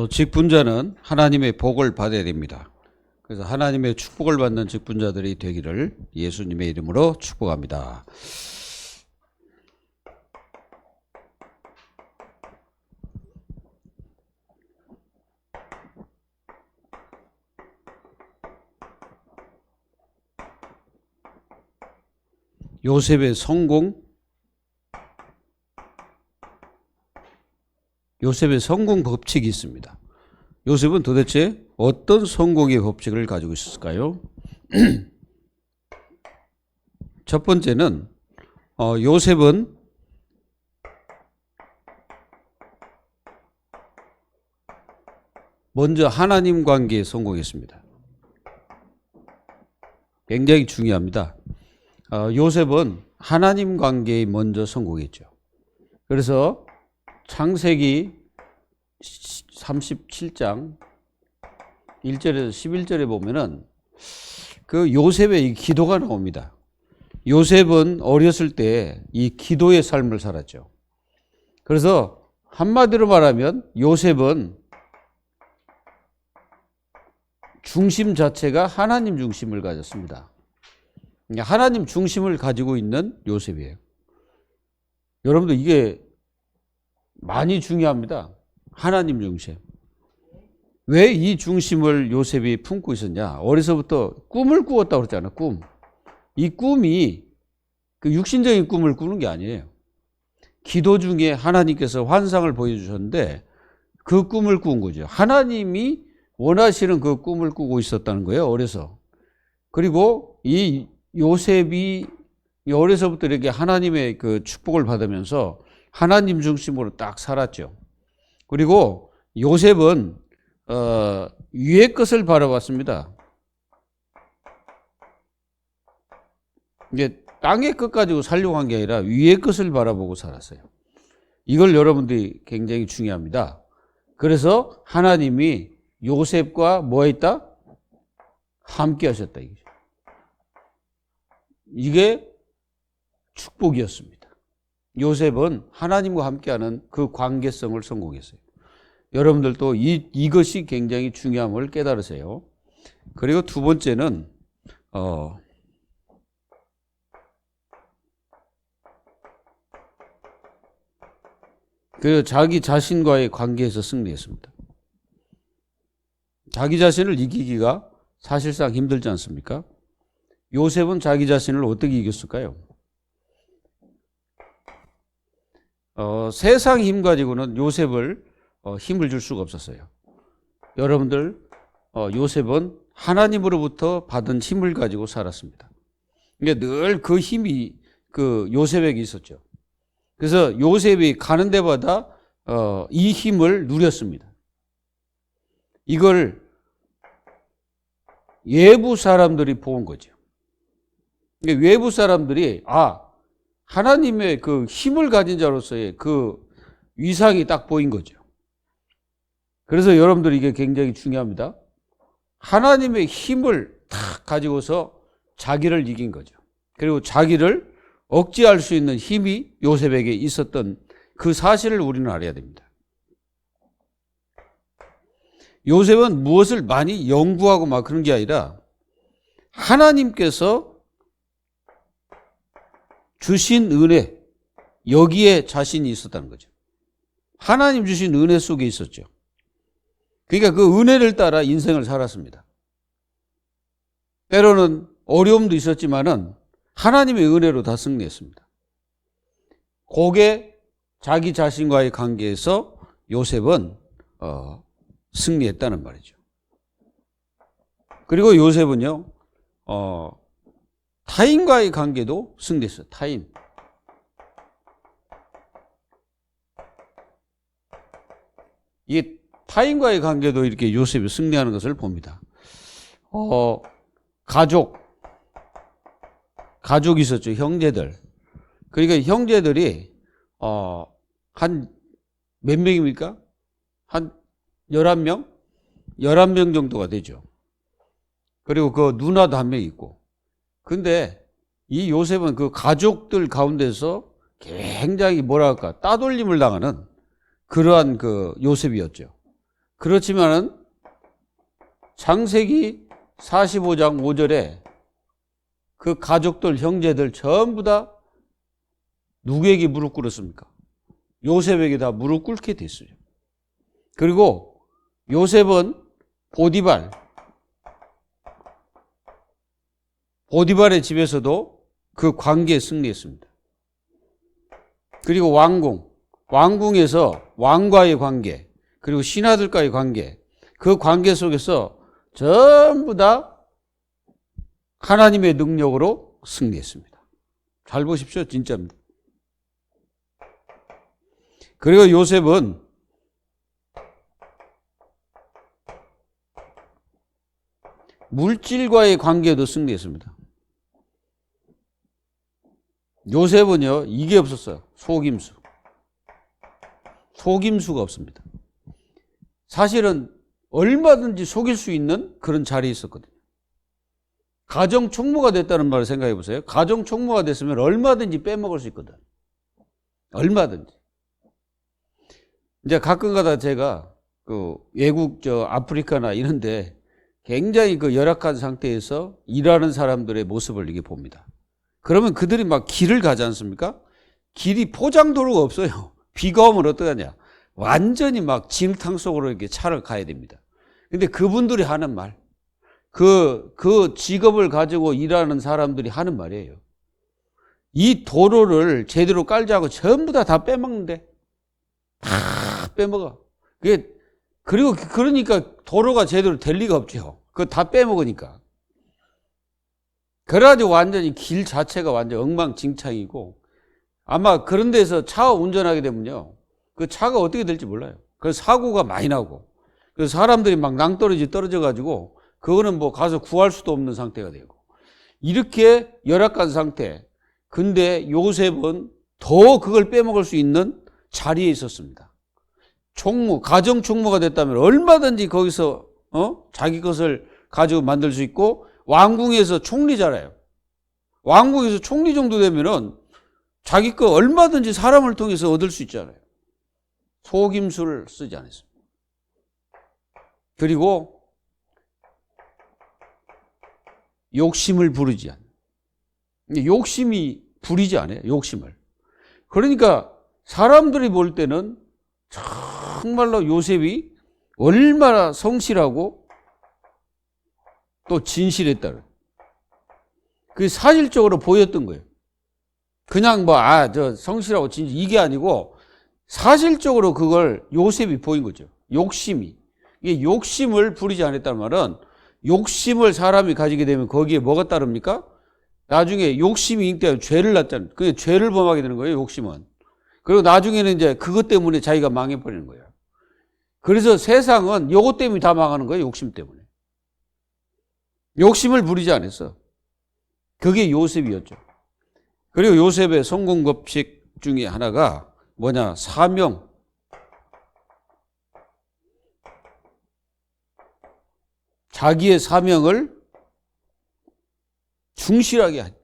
직분자는 하나님의 복을 받아야 됩니다. 그래서 하나님의 축복을 받는 직분자들이 되기를 예수님의 이름으로 축복합니다. 요셉의 성공 법칙이 있습니다. 요셉은 도대체 어떤 성공의 법칙을 가지고 있었을까요? 첫 번째는 요셉은 먼저 하나님 관계에 성공했습니다. 굉장히 중요합니다. 요셉은 하나님 관계에 먼저 성공했죠. 그래서 창세기 37장 1절에서 11절에 보면은 그 요셉의 이 기도가 나옵니다. 요셉은 어렸을 때 이 기도의 삶을 살았죠. 그래서 한마디로 말하면 요셉은 중심 자체가 하나님 중심을 가졌습니다. 하나님 중심을 가지고 있는 요셉이에요. 여러분들 이게 많이 중요합니다. 하나님 중심. 왜 이 중심을 요셉이 품고 있었냐? 어려서부터 꿈을 꾸었다고 그랬잖아요. 꿈. 이 꿈이 그 육신적인 꿈을 꾸는 게 아니에요. 기도 중에 하나님께서 환상을 보여주셨는데 그 꿈을 꾼 거죠. 하나님이 원하시는 그 꿈을 꾸고 있었다는 거예요. 어려서. 그리고 이 요셉이 어려서부터 이렇게 하나님의 그 축복을 받으면서 하나님 중심으로 딱 살았죠. 그리고 요셉은 위의 것을 바라봤습니다. 이게 땅의 것 가지고 살려고 한 게 아니라 위의 것을 바라보고 살았어요. 이걸 여러분들이 굉장히 중요합니다. 그래서 하나님이 요셉과 뭐 했다? 함께 하셨다. 이게 축복이었습니다. 요셉은 하나님과 함께하는 그 관계성을 성공했어요. 여러분들도 이것이 굉장히 중요함을 깨달으세요. 그리고 두 번째는 그 자기 자신과의 관계에서 승리했습니다. 자기 자신을 이기기가 사실상 힘들지 않습니까? 요셉은 자기 자신을 어떻게 이겼을까요? 세상 힘 가지고는 요셉을 힘을 줄 수가 없었어요. 여러분들 요셉은 하나님으로부터 받은 힘을 가지고 살았습니다. 그러니까 늘 그 힘이 그 요셉에게 있었죠. 그래서 요셉이 가는 데마다 이 힘을 누렸습니다. 이걸 외부 사람들이 본 거죠. 그러니까 외부 사람들이 하나님의 그 힘을 가진 자로서의 그 위상이 딱 보인 거죠. 그래서 여러분들 이게 굉장히 중요합니다. 하나님의 힘을 탁 가지고서 자기를 이긴 거죠. 그리고 자기를 억제할 수 있는 힘이 요셉에게 있었던 그 사실을 우리는 알아야 됩니다. 요셉은 무엇을 많이 연구하고 막 그런 게 아니라 하나님께서 주신 은혜, 여기에 자신이 있었다는 거죠. 하나님 주신 은혜 속에 있었죠. 그러니까 그 은혜를 따라 인생을 살았습니다. 때로는 어려움도 있었지만은 하나님의 은혜로 다 승리했습니다. 그게 자기 자신과의 관계에서 요셉은 승리했다는 말이죠. 그리고 요셉은요, 타인과의 관계도 승리했어요. 타인. 이게 타인과의 관계도 이렇게 요셉이 승리하는 것을 봅니다. 가족이 있었죠. 형제들. 그러니까 형제들이 한 몇 명입니까? 한 11명? 11명 정도가 되죠. 그리고 그 누나도 한 명 있고. 근데 이 요셉은 그 가족들 가운데서 굉장히 따돌림을 당하는 그러한 그 요셉이었죠. 그렇지만은 창세기 45장 5절에 그 가족들, 형제들 전부 다 누구에게 무릎 꿇었습니까? 요셉에게 다 무릎 꿇게 됐어요. 그리고 요셉은 보디발의 집에서도 그 관계에 승리했습니다. 그리고 왕궁에서 왕과의 관계, 그리고 신하들과의 관계, 그 관계 속에서 전부 다 하나님의 능력으로 승리했습니다. 잘 보십시오. 진짜입니다. 그리고 요셉은 물질과의 관계도 승리했습니다. 요셉은요, 이게 없었어요. 속임수가 없습니다. 사실은 얼마든지 속일 수 있는 그런 자리에 있었거든요. 가정 총무가 됐다는 말을 생각해 보세요. 가정 총무가 됐으면 얼마든지 빼먹을 수 있거든. 얼마든지. 이제 가끔 가다 제가 그 외국 아프리카나 이런데 굉장히 그 열악한 상태에서 일하는 사람들의 모습을 이렇게 봅니다. 그러면 그들이 막 길을 가지 않습니까? 길이 포장도로가 없어요. 비가 오면 어떡하냐. 완전히 막 진흙탕 속으로 이렇게 차를 가야 됩니다. 근데 그분들이 하는 말, 그 직업을 가지고 일하는 사람들이 하는 말이에요. 이 도로를 제대로 깔자고 전부 다 빼먹는데. 다 빼먹어. 그러니까 도로가 제대로 될 리가 없죠. 그거 다 빼먹으니까. 그래가지고 완전히 길 자체가 완전 엉망진창이고, 아마 그런 데서 차 운전하게 되면요, 그 차가 어떻게 될지 몰라요. 그래서 사고가 많이 나고, 그래서 사람들이 막 낭떠러지 떨어져가지고, 그거는 뭐 가서 구할 수도 없는 상태가 되고, 이렇게 열악한 상태. 근데 요셉은 더 그걸 빼먹을 수 있는 자리에 있었습니다. 가정 총무가 됐다면 얼마든지 거기서 자기 것을 가지고 만들 수 있고, 왕궁에서 총리잖아요. 왕궁에서 총리 정도 되면은 자기 거 얼마든지 사람을 통해서 얻을 수 있잖아요. 속임수를 쓰지 않았습니다. 그리고 욕심을 부리지 않아요. 욕심이 부리지 않아요. 욕심을. 그러니까 사람들이 볼 때는 정말로 요셉이 얼마나 성실하고 또 진실했다는, 그게 사실적으로 보였던 거예요. 그냥 저 성실하고 진실 이게 아니고 사실적으로 그걸 요셉이 보인 거죠. 이게 욕심을 부리지 않았다는 말은, 욕심을 사람이 가지게 되면 거기에 뭐가 따릅니까? 나중에 욕심이 잉태하면 죄를 낳잖아요. 그게 죄를 범하게 되는 거예요, 욕심은. 그리고 나중에는 이제 그것 때문에 자기가 망해버리는 거예요. 그래서 세상은 요것 때문에 다 망하는 거예요, 욕심 때문에. 욕심을 부리지 않았어. 그게 요셉이었죠. 그리고 요셉의 성공 법칙 중에 하나가 뭐냐? 사명. 자기의 사명을 충실하게 하죠.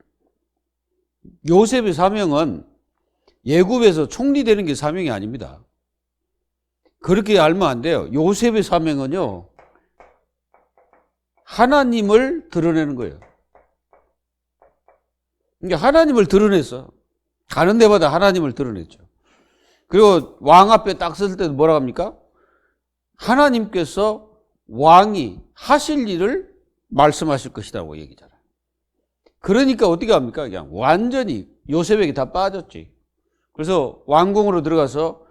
요셉의 사명은 예굽에서 총리 되는 게 사명이 아닙니다. 그렇게 알면 안 돼요. 요셉의 사명은요, 하나님을 드러내는 거예요. 그러니까 하나님을 드러냈어. 가는 데마다 하나님을 드러냈죠. 그리고 왕 앞에 딱 섰을 때도 뭐라고 합니까? 하나님께서 왕이 하실 일을 말씀하실 것이라고 얘기잖아요. 그러니까 어떻게 합니까? 그냥 완전히 요셉에게 다 빠졌지. 그래서 왕궁으로 들어가서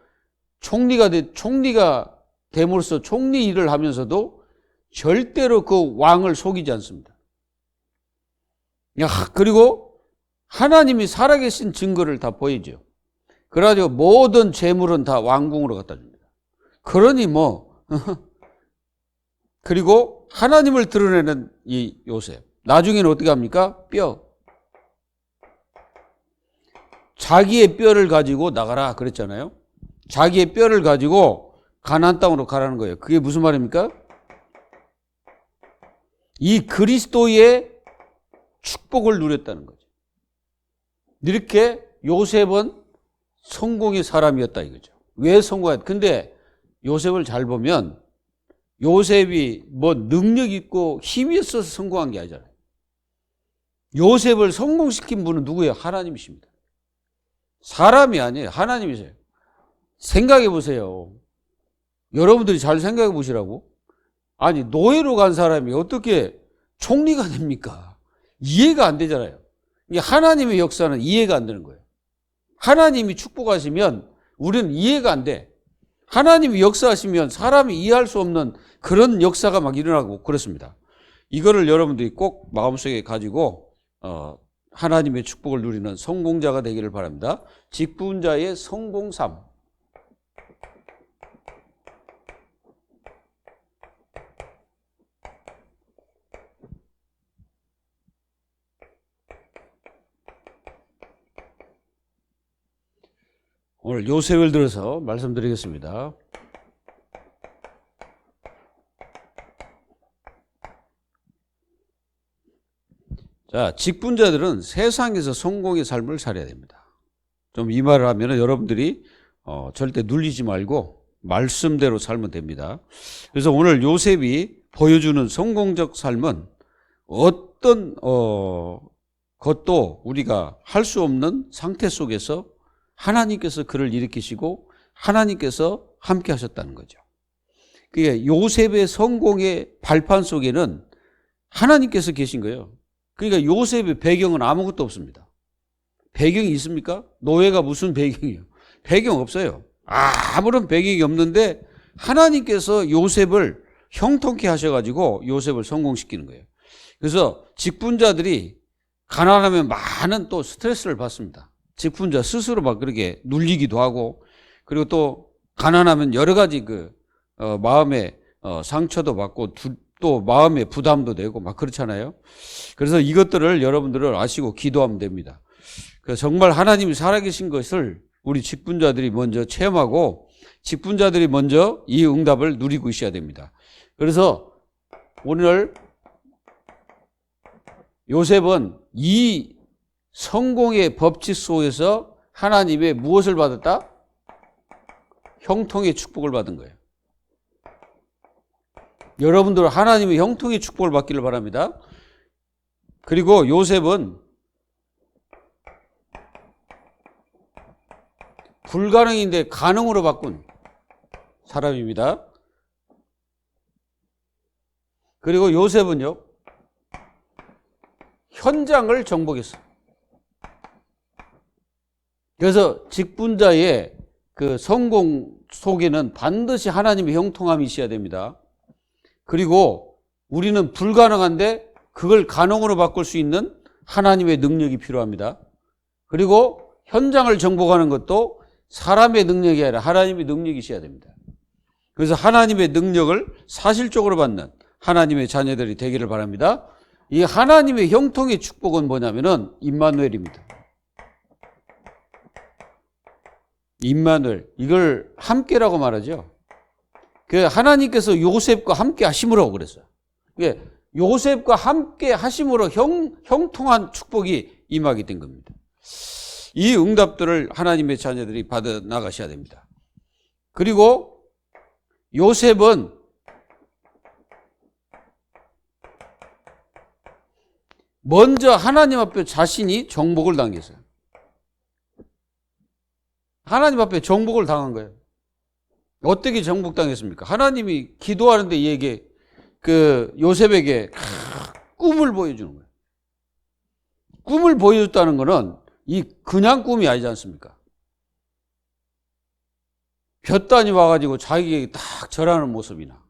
총리가 됨으로써 총리 일을 하면서도 절대로 그 왕을 속이지 않습니다. 그리고 하나님이 살아계신 증거를 다 보이죠. 그래가지고 모든 재물은 다 왕궁으로 갖다 줍니다. 그러니 그리고 하나님을 드러내는 이 요셉. 나중에는 어떻게 합니까? 자기의 뼈를 가지고 나가라 그랬잖아요. 자기의 뼈를 가지고 가나안 땅으로 가라는 거예요. 그게 무슨 말입니까? 이 그리스도의 축복을 누렸다는 거죠. 이렇게 요셉은 성공의 사람이었다 이거죠. 왜 성공했? 근데 요셉을 잘 보면 요셉이 뭐 능력 있고 힘이 있어서 성공한 게 아니잖아요. 요셉을 성공시킨 분은 누구예요? 하나님이십니다. 사람이 아니에요. 하나님이세요. 생각해 보세요. 여러분들이 잘 생각해 보시라고. 아니, 노예로 간 사람이 어떻게 총리가 됩니까? 이해가 안 되잖아요. 이게 하나님의 역사는 이해가 안 되는 거예요. 하나님이 축복하시면 우리는 이해가 안 돼. 하나님이 역사하시면 사람이 이해할 수 없는 그런 역사가 막 일어나고 그렇습니다. 이거를 여러분들이 꼭 마음속에 가지고 하나님의 축복을 누리는 성공자가 되기를 바랍니다. 직분자의 성공삼. 오늘 요셉을 들어서 말씀드리겠습니다. 자, 직분자들은 세상에서 성공의 삶을 살아야 됩니다. 좀 이 말을 하면 여러분들이 절대 눌리지 말고 말씀대로 살면 됩니다. 그래서 오늘 요셉이 보여주는 성공적 삶은 어떤 것도 우리가 할 수 없는 상태 속에서 하나님께서 그를 일으키시고 하나님께서 함께 하셨다는 거죠. 그게 요셉의 성공의 발판 속에는 하나님께서 계신 거예요. 그러니까 요셉의 배경은 아무것도 없습니다. 배경이 있습니까? 노예가 무슨 배경이에요? 배경 없어요. 아무런 배경이 없는데 하나님께서 요셉을 형통케 하셔가지고 요셉을 성공시키는 거예요. 그래서 직분자들이 가난하면 많은 또 스트레스를 받습니다. 직분자 스스로 막 그렇게 눌리기도 하고, 그리고 또 가난하면 여러 가지 마음의 상처도 받고 또 마음의 부담도 되고 막 그렇잖아요. 그래서 이것들을 여러분들은 아시고 기도하면 됩니다. 그래서 정말 하나님이 살아계신 것을 우리 직분자들이 먼저 체험하고 직분자들이 먼저 이 응답을 누리고 있어야 됩니다. 그래서 오늘 요셉은 이 성공의 법칙 속에서 하나님의 무엇을 받았다? 형통의 축복을 받은 거예요. 여러분들 하나님의 형통의 축복을 받기를 바랍니다. 그리고 요셉은 불가능인데 가능으로 바꾼 사람입니다. 그리고 요셉은요, 현장을 정복했어요. 그래서 직분자의 그 성공 속에는 반드시 하나님의 형통함이 있어야 됩니다. 그리고 우리는 불가능한데 그걸 가능으로 바꿀 수 있는 하나님의 능력이 필요합니다. 그리고 현장을 정복하는 것도 사람의 능력이 아니라 하나님의 능력이 있어야 됩니다. 그래서 하나님의 능력을 사실적으로 받는 하나님의 자녀들이 되기를 바랍니다. 이 하나님의 형통의 축복은 뭐냐면은 임마누엘입니다. 임마누엘, 이걸 함께라고 말하죠. 그 하나님께서 요셉과 함께 하심으로 그랬어요. 요셉과 함께 하심으로 형통한 축복이 임하게 된 겁니다. 이 응답들을 하나님의 자녀들이 받아 나가셔야 됩니다. 그리고 요셉은 먼저 하나님 앞에 자신이 정복을 당했어요. 하나님 앞에 정복을 당한 거예요. 어떻게 정복당했습니까? 하나님이 기도하는데 얘에게 요셉에게 꿈을 보여주는 거예요. 꿈을 보여줬다는 거는 이 그냥 꿈이 아니지 않습니까? 볕단이 와가지고 자기에게 딱 절하는 모습이나,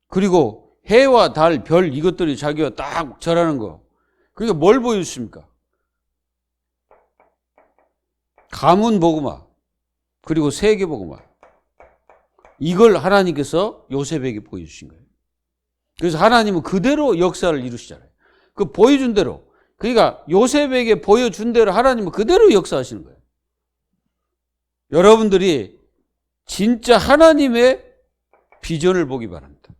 그리고 해와 달, 별 이것들이 자기가 딱 절하는 거. 그러니까 뭘 보여주십니까? 가문 복음화, 그리고 세계 복음화. 이걸 하나님께서 요셉에게 보여주신 거예요. 그래서 하나님은 그대로 역사를 이루시잖아요. 그 보여준 대로. 그러니까 요셉에게 보여준 대로 하나님은 그대로 역사하시는 거예요. 여러분들이 진짜 하나님의 비전을 보기 바랍니다.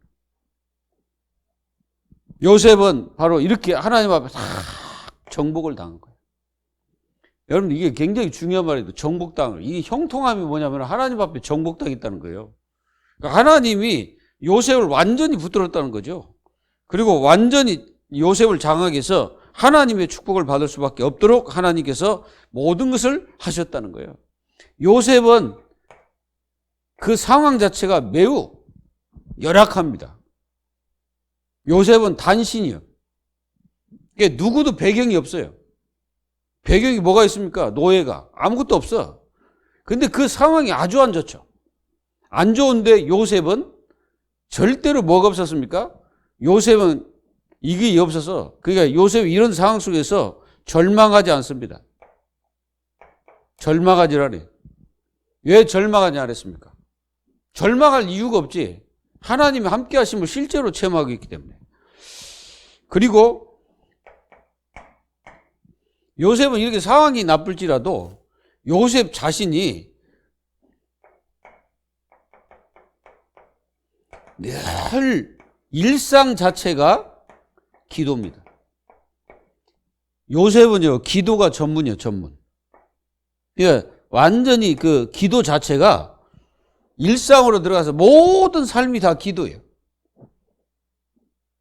요셉은 바로 이렇게 하나님 앞에 다 정복을 당한 거예요. 여러분, 이게 굉장히 중요한 말이에요. 정복당을. 이 형통함이 뭐냐면 하나님 앞에 정복당했다는 거예요. 그러니까 하나님이 요셉을 완전히 붙들었다는 거죠. 그리고 완전히 요셉을 장악해서 해서 하나님의 축복을 받을 수밖에 없도록 하나님께서 모든 것을 하셨다는 거예요. 요셉은 그 상황 자체가 매우 열악합니다. 요셉은 단신이요. 누구도 배경이 없어요. 배경이 뭐가 있습니까? 노예가. 아무것도 없어. 근데 그 상황이 아주 안 좋죠. 안 좋은데 요셉은 절대로 뭐가 없었습니까? 요셉은 이게 없어서, 그러니까 요셉이 이런 상황 속에서 절망하지 않습니다. 절망하지 않아요. 왜 절망하지 않았습니까? 절망할 이유가 없지. 하나님이 함께 하심을 실제로 체험하고 있기 때문에. 그리고 요셉은 이렇게 상황이 나쁠지라도 요셉 자신이 늘 일상 자체가 기도입니다. 요셉은요, 기도가 전문이에요, 전문. 그러니까 완전히 그 기도 자체가 일상으로 들어가서 모든 삶이 다 기도예요.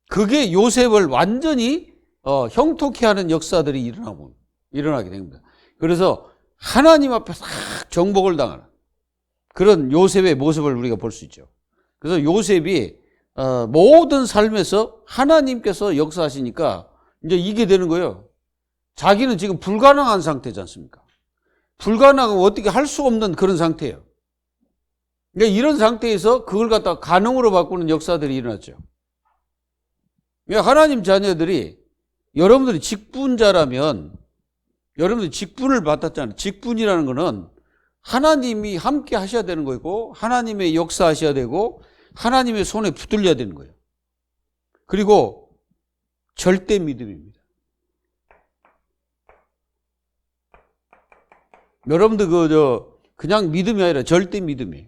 그게 요셉을 완전히 형통케 하는 역사들이 일어나게 됩니다. 그래서 하나님 앞에 싹 정복을 당하는 그런 요셉의 모습을 우리가 볼 수 있죠. 그래서 요셉이 모든 삶에서 하나님께서 역사하시니까 이제 이게 되는 거예요. 자기는 지금 불가능한 상태지 않습니까? 불가능하면 어떻게 할 수 없는 그런 상태예요. 그러니까 이런 상태에서 그걸 갖다가 가능으로 바꾸는 역사들이 일어났죠. 그러니까 하나님 자녀들이 여러분들이 직분자라면 여러분들이 직분을 받았잖아요. 직분이라는 거는 하나님이 함께 하셔야 되는 거고 하나님의 역사하셔야 되고 하나님의 손에 붙들려야 되는 거예요. 그리고 절대 믿음입니다. 여러분들 그냥 믿음이 아니라 절대 믿음이에요.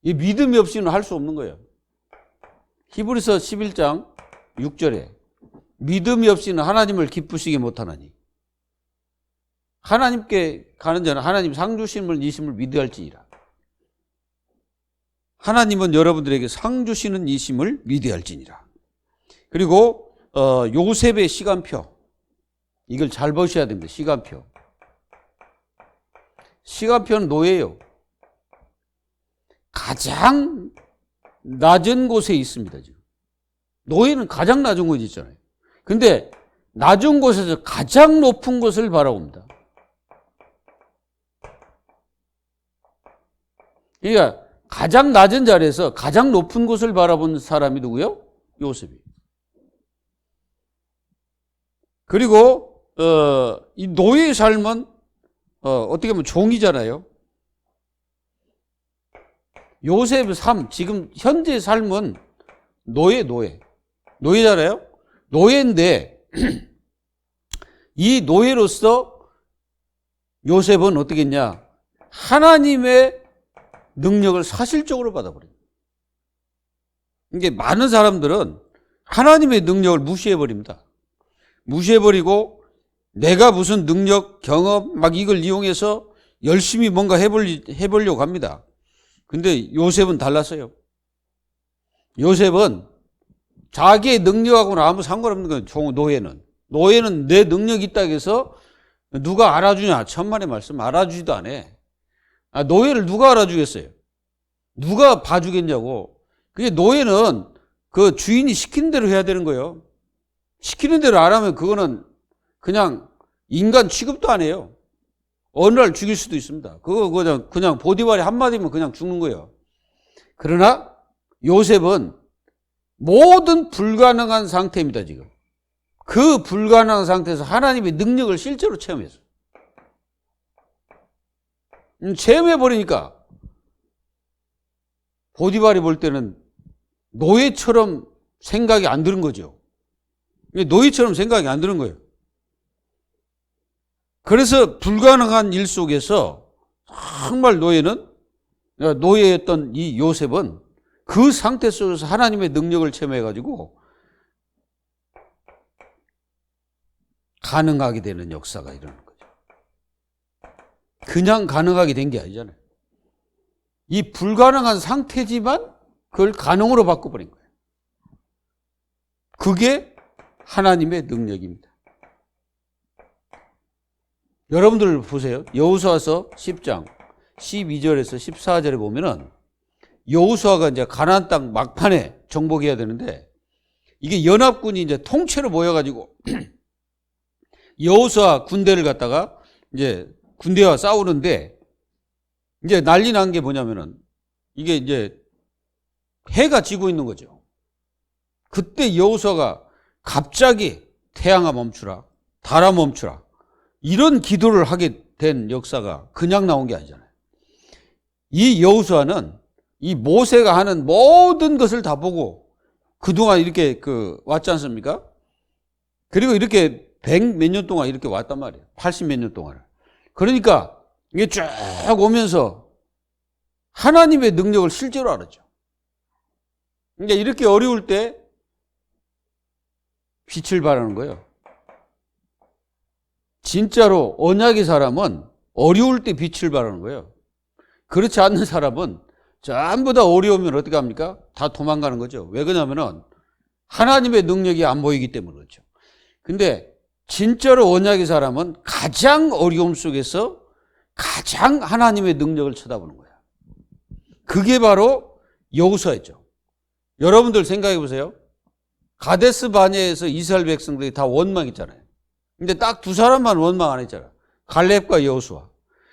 이 믿음이 없이는 할 수 없는 거예요. 히브리서 11장 6절에 믿음이 없이는 하나님을 기쁘시게 못하나니 하나님께 가는 자는 하나님 상 주심을 이심을 믿어야 할지니라. 하나님은 여러분들에게 상 주시는 이심을 믿어야 할지니라. 그리고 요셉의 시간표, 이걸 잘 보셔야 됩니다. 시간표. 시간표는 노예예요. 가장 낮은 곳에 있습니다. 지금 노예는 가장 낮은 곳에 있잖아요. 근데 낮은 곳에서 가장 높은 곳을 바라봅니다. 그러니까 가장 낮은 자리에서 가장 높은 곳을 바라본 사람이 누구요? 요셉이. 그리고 이 노예의 삶은 어떻게 보면 종이잖아요. 요셉의 삶, 지금 현재의 삶은 노예잖아요. 노예인데 이 노예로서 요셉은 어떻게 했냐? 하나님의 능력을 사실적으로 받아버립니다. 이게 많은 사람들은 하나님의 능력을 무시해버립니다. 무시해버리고 내가 무슨 능력, 경험 막 이걸 이용해서 열심히 뭔가 해보려고 합니다. 근데 요셉은 달랐어요. 요셉은 자기의 능력하고는 아무 상관없는 거예요. 노예는 내 능력이 있다고 해서 누가 알아주냐? 천만의 말씀, 알아주지도 않아. 노예를 누가 알아주겠어요? 누가 봐주겠냐고. 그게 노예는 그 주인이 시키는 대로 해야 되는 거예요. 시키는 대로 안 하면 그거는 그냥 인간 취급도 안 해요. 어느 날 죽일 수도 있습니다. 그냥 보디발이 한마디면 그냥 죽는 거예요. 그러나 요셉은 모든 불가능한 상태입니다, 지금. 그 불가능한 상태에서 하나님의 능력을 실제로 체험했어요. 체험해버리니까 보디발이 볼 때는 노예처럼 생각이 안 드는 거죠. 노예처럼 생각이 안 드는 거예요. 그래서 불가능한 일 속에서 정말 노예였던 이 요셉은 그 상태 속에서 하나님의 능력을 체험해가지고 가능하게 되는 역사가 일어나는 거죠. 그냥 가능하게 된 게 아니잖아요. 이 불가능한 상태지만 그걸 가능으로 바꿔버린 거예요. 그게 하나님의 능력입니다. 여러분들 보세요. 여호수아서 10장 12절에서 14절에 보면은 여호수아가 이제 가나안 땅 막판에 정복해야 되는데 이게 연합군이 이제 통째로 모여가지고 여호수아 군대를 갖다가 이제 군대와 싸우는데 이제 난리 난 게 뭐냐면은 이게 이제 해가 지고 있는 거죠. 그때 여호수아가 갑자기 태양아 멈추라, 달아 멈추라 이런 기도를 하게 된 역사가 그냥 나온 게 아니잖아요. 이 여호수아는 이 모세가 하는 모든 것을 다 보고 그동안 이렇게 왔지 않습니까? 그리고 이렇게 100 몇 년 동안 이렇게 왔단 말이에요. 80 몇 년 동안을. 그러니까 이게 쭉 오면서 하나님의 능력을 실제로 알았죠. 그러니까 이렇게 어려울 때 빛을 발하는 거예요. 진짜로 언약의 사람은 어려울 때 빛을 발하는 거예요. 그렇지 않는 사람은 전부 다 어려우면 어떻게 합니까? 다 도망가는 거죠. 왜 그러냐면은 하나님의 능력이 안 보이기 때문에 그렇죠. 근데 진짜로 언약의 사람은 가장 어려움 속에서 가장 하나님의 능력을 쳐다보는 거야. 그게 바로 여호수아였죠. 여러분들 생각해 보세요. 가데스 바네에서 이스라엘 백성들이 다 원망했잖아요. 근데 딱 두 사람만 원망 안 했잖아요. 갈렙과 여호수아.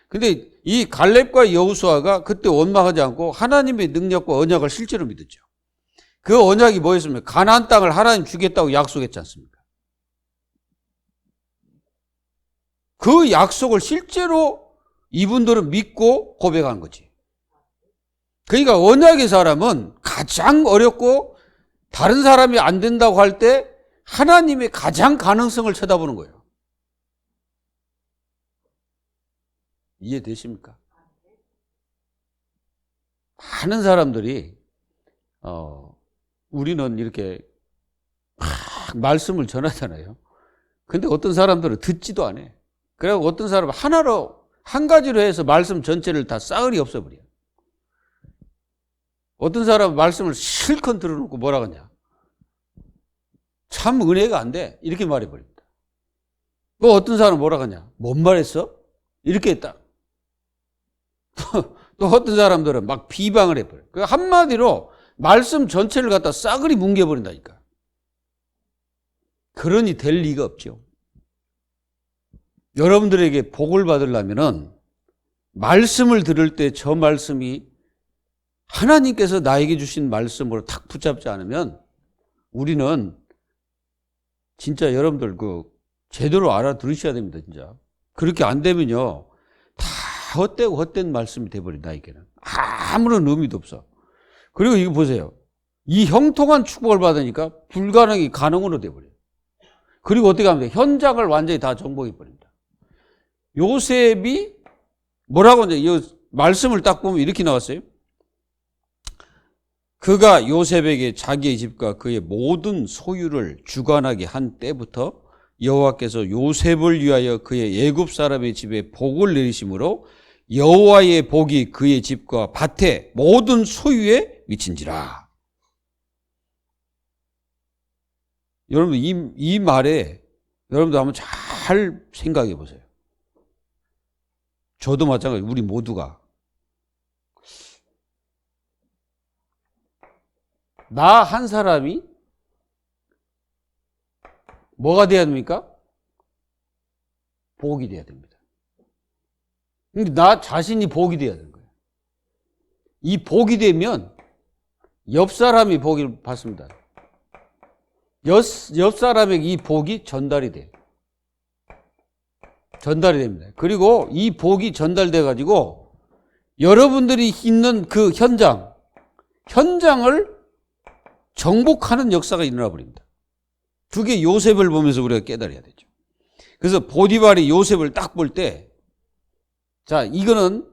근데 이 갈렙과 여호수아가 그때 원망하지 않고 하나님의 능력과 언약을 실제로 믿었죠. 그 언약이 뭐였습니까? 가나안 땅을 하나님 주겠다고 약속했지 않습니까? 그 약속을 실제로 이분들은 믿고 고백한 거지. 그러니까 언약의 사람은 가장 어렵고 다른 사람이 안 된다고 할 때 하나님의 가장 가능성을 쳐다보는 거예요. 이해되십니까? 많은 사람들이 우리는 이렇게 막 말씀을 전하잖아요. 근데 어떤 사람들은 듣지도 않아요. 그리고 어떤 사람은 한 가지로 해서 말씀 전체를 다 싸그리 없애버려요. 어떤 사람은 말씀을 실컷 들어놓고 뭐라 그러냐. 참 은혜가 안 돼. 이렇게 말해버립니다. 또 어떤 사람은 뭐라 그러냐. 뭔 말했어? 이렇게 했다. 또 어떤 사람들은 막 비방을 해버려요. 한마디로 말씀 전체를 갖다 싸그리 뭉개버린다니까. 그러니 될 리가 없죠. 여러분들에게 복을 받으려면은 말씀을 들을 때 저 말씀이 하나님께서 나에게 주신 말씀으로 탁 붙잡지 않으면 우리는 진짜 여러분들 제대로 알아들으셔야 됩니다, 진짜. 그렇게 안 되면요. 다 헛되고 헛된 말씀이 돼버린다, 이게는. 아무런 의미도 없어. 그리고 이거 보세요. 이 형통한 축복을 받으니까 불가능이 가능으로 돼버려요. 그리고 어떻게 하면 돼요? 현장을 완전히 다 정복해버립니다. 요셉이 뭐라고 이제 이 말씀을 딱 보면 이렇게 나왔어요. 그가 요셉에게 자기의 집과 그의 모든 소유를 주관하게 한 때부터 여호와께서 요셉을 위하여 그의 애굽 사람의 집에 복을 내리심으로 여호와의 복이 그의 집과 밭의 모든 소유에 미친지라. 여러분 이 말에 여러분도 한번 잘 생각해 보세요. 저도 마찬가지. 우리 모두가 나 한 사람이 뭐가 돼야 됩니까? 복이 돼야 됩니다. 근데 나 자신이 복이 돼야 되는 거예요. 이 복이 되면 옆 사람이 복을 받습니다. 옆 사람에게 이 복이 전달이 돼요. 전달이 됩니다. 그리고 이 복이 전달돼 가지고 여러분들이 있는 그 현장을 정복하는 역사가 일어나 버립니다. 그게 요셉을 보면서 우리가 깨달아야 되죠. 그래서 보디발이 요셉을 딱 볼 때, 자, 이거는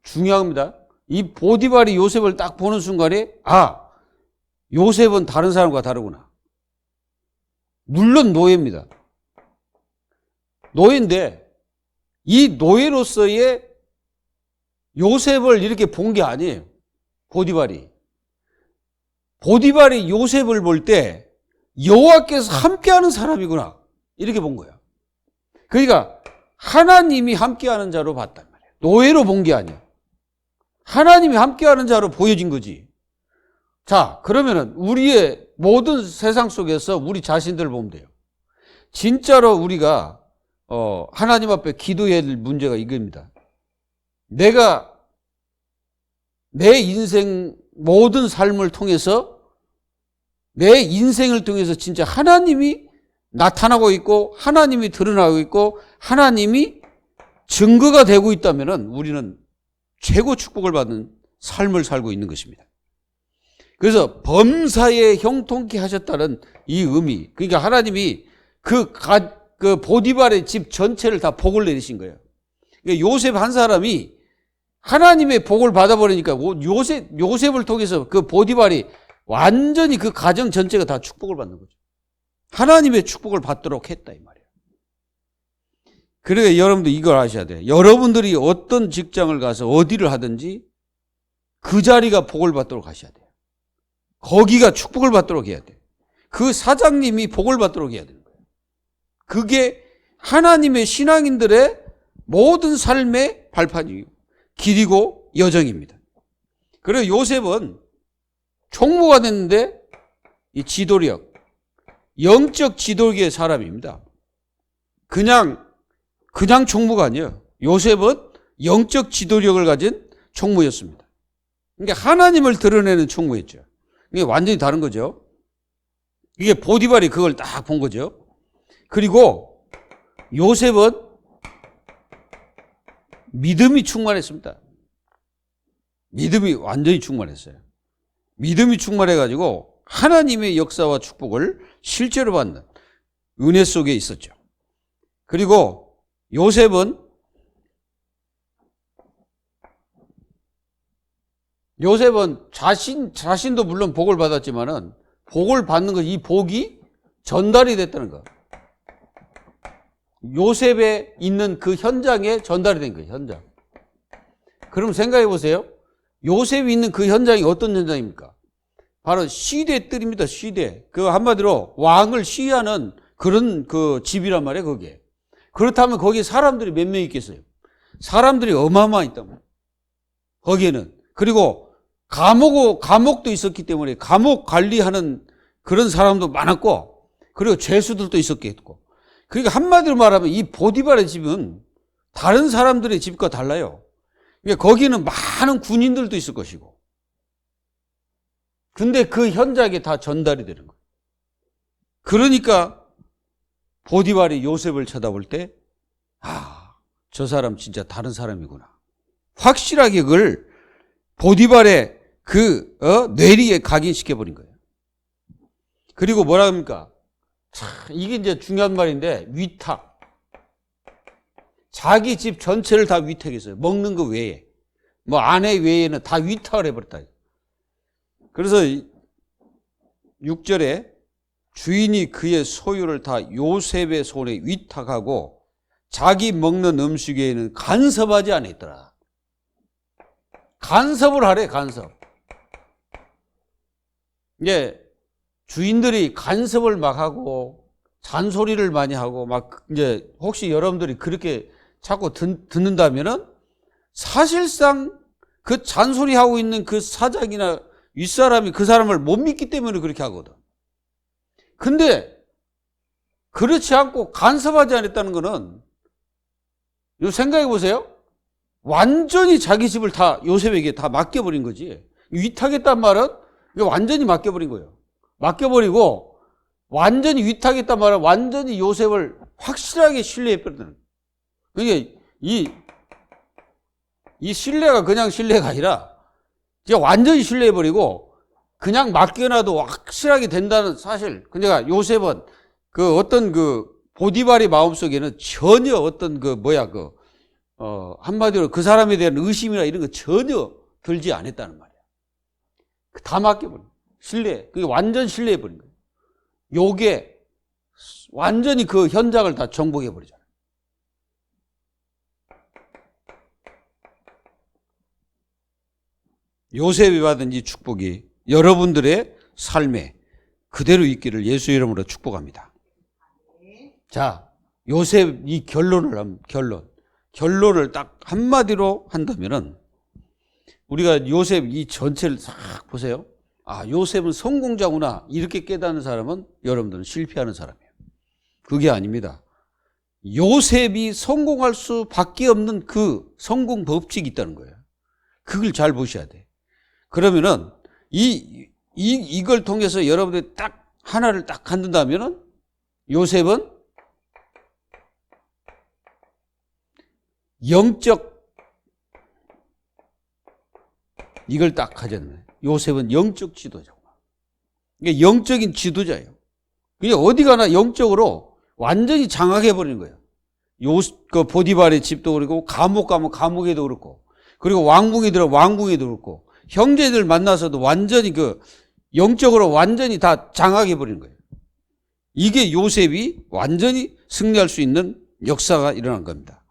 중요합니다. 이 보디발이 요셉을 딱 보는 순간에, 요셉은 다른 사람과 다르구나. 물론 노예입니다. 노예인데, 이 노예로서의 요셉을 이렇게 본 게 아니에요. 보디발이. 보디발이 요셉을 볼 때 여호와께서 함께하는 사람이구나 이렇게 본 거야. 그러니까 하나님이 함께하는 자로 봤단 말이야. 노예로 본 게 아니야. 하나님이 함께하는 자로 보여진 거지. 자, 그러면은 우리의 모든 세상 속에서 우리 자신들을 보면 돼요. 진짜로 우리가 하나님 앞에 기도해야 될 문제가 이겁니다. 내가 내 인생 모든 삶을 통해서 내 인생을 통해서 진짜 하나님이 나타나고 있고 하나님이 드러나고 있고 하나님이 증거가 되고 있다면 우리는 최고 축복을 받는 삶을 살고 있는 것입니다. 그래서 범사에 형통케 하셨다는 이 의미, 그러니까 하나님이 그 보디발의 집 전체를 다 복을 내리신 거예요. 그러니까 요셉 한 사람이 하나님의 복을 받아버리니까 요셉을 통해서 그 보디발이 완전히 그 가정 전체가 다 축복을 받는 거죠. 하나님의 축복을 받도록 했다 이 말이에요. 그러니까 여러분들 이걸 아셔야 돼요. 여러분들이 어떤 직장을 가서 어디를 하든지 그 자리가 복을 받도록 하셔야 돼요. 거기가 축복을 받도록 해야 돼요. 그 사장님이 복을 받도록 해야 되는 거예요. 그게 하나님의 신앙인들의 모든 삶의 발판이에요. 길이고 여정입니다. 그래서 요셉은 총무가 됐는데 이 지도력, 영적 지도력의 사람입니다. 그냥 총무가 아니에요. 요셉은 영적 지도력을 가진 총무였습니다. 그러니까 하나님을 드러내는 총무였죠. 이게 완전히 다른 거죠. 이게 보디발이 그걸 딱 본 거죠. 그리고 요셉은 믿음이 충만했습니다. 믿음이 완전히 충만했어요. 믿음이 충만해가지고 하나님의 역사와 축복을 실제로 받는 은혜 속에 있었죠. 그리고 요셉은 자신도 물론 복을 받았지만은 복을 받는 것, 이 복이 전달이 됐다는 거. 요셉에 있는 그 현장에 전달이 된 거예요, 현장. 그럼 생각해 보세요. 요셉이 있는 그 현장이 어떤 현장입니까? 바로 시대 뜰입니다, 시대. 그 한마디로 왕을 시위하는 그런 그 집이란 말이에요, 거기에. 그렇다면 거기에 사람들이 몇 명 있겠어요? 사람들이 어마어마하게 있단 말이에요. 거기에는. 그리고 감옥도 있었기 때문에 감옥 관리하는 그런 사람도 많았고, 그리고 죄수들도 있었겠고. 그러니까 한마디로 말하면 이 보디발의 집은 다른 사람들의 집과 달라요. 그러니까 거기는 많은 군인들도 있을 것이고. 근데 그 현장에 다 전달이 되는 거예요. 그러니까 보디발이 요셉을 쳐다볼 때, 저 사람 진짜 다른 사람이구나. 확실하게 그걸 보디발의 뇌리에 각인시켜버린 거예요. 그리고 뭐라 합니까? 이게 이제 중요한 말인데, 위탁. 자기 집 전체를 다 위탁했어요. 먹는 거 외에. 뭐 아내 외에는 다 위탁을 해버렸다. 그래서 6절에 주인이 그의 소유를 다 요셉의 손에 위탁하고 자기 먹는 음식 외에는 간섭하지 않았더라. 간섭을 하래, 간섭. 이제 주인들이 간섭을 막 하고 잔소리를 많이 하고 막 이제 혹시 여러분들이 그렇게 자꾸 듣는다면은 사실상 그 잔소리하고 있는 그 사장이나 윗사람이 그 사람을 못 믿기 때문에 그렇게 하거든. 근데 그렇지 않고 간섭하지 않았다는 거는 생각해 보세요. 완전히 자기 집을 다 요셉에게 다 맡겨버린 거지. 위탁했단 말은 완전히 맡겨버린 거예요. 맡겨버리고 완전히 위탁했단 말은 완전히 요셉을 확실하게 신뢰해버리는. 그게 이 신뢰가 그냥 신뢰가 아니라 이제 완전히 신뢰해버리고 그냥 맡겨놔도 확실하게 된다는 사실. 그러니까 요셉은 그 어떤 그 보디발의 마음속에는 전혀 어떤 한마디로 그 사람에 대한 의심이나 이런 거 전혀 들지 않았다는 말이야. 다 맡겨버린. 신뢰. 그게 완전 신뢰해버린 거예요. 요게 완전히 그 현장을 다 정복해버리잖아요. 요셉이 받은 이 축복이 여러분들의 삶에 그대로 있기를 예수 이름으로 축복합니다. 자, 요셉 이 결론을 딱 한마디로 한다면은 우리가 요셉 이 전체를 싹 보세요. 아, 요셉은 성공자구나 이렇게 깨닫는 사람은 여러분들은 실패하는 사람이에요. 그게 아닙니다. 요셉이 성공할 수밖에 없는 그 성공 법칙이 있다는 거예요. 그걸 잘 보셔야 돼. 그러면은 이걸 통해서 여러분들이 딱 하나를 딱 갖는다면은 요셉은 이걸 딱 가졌네. 요셉은 영적 지도자구나. 이게 영적인 지도자예요. 그냥 어디 가나 영적으로 완전히 장악해버리는 거예요. 그 보디발의 집도 그렇고, 감옥 가면 감옥에도 그렇고, 그리고 왕궁에 들어가면 왕궁에도 그렇고, 형제들 만나서도 완전히 영적으로 완전히 다 장악해버리는 거예요. 이게 요셉이 완전히 승리할 수 있는 역사가 일어난 겁니다.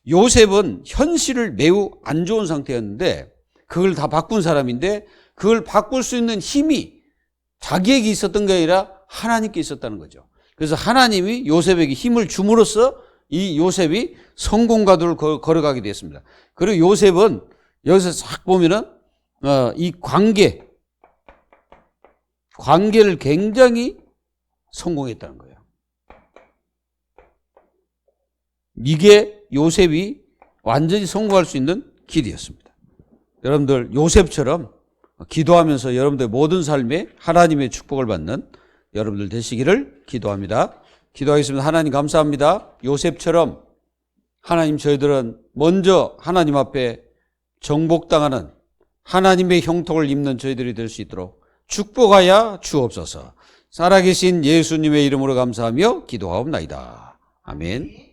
요셉은 현실을 매우 안 좋은 상태였는데, 그걸 다 바꾼 사람인데, 그걸 바꿀 수 있는 힘이 자기에게 있었던 게 아니라 하나님께 있었다는 거죠. 그래서 하나님이 요셉에게 힘을 줌으로써 이 요셉이 성공가도를 걸어가게 됐습니다. 그리고 요셉은 여기서 싹 보면은 이 관계를 굉장히 성공했다는 거예요. 이게 요셉이 완전히 성공할 수 있는 길이었습니다. 여러분들 요셉처럼 기도하면서 여러분들 모든 삶에 하나님의 축복을 받는 여러분들 되시기를 기도합니다. 기도하겠습니다. 하나님 감사합니다. 요셉처럼 하나님 저희들은 먼저 하나님 앞에 정복당하는 하나님의 형통을 입는 저희들이 될 수 있도록 축복하여 주옵소서. 살아계신 예수님의 이름으로 감사하며 기도하옵나이다. 아멘.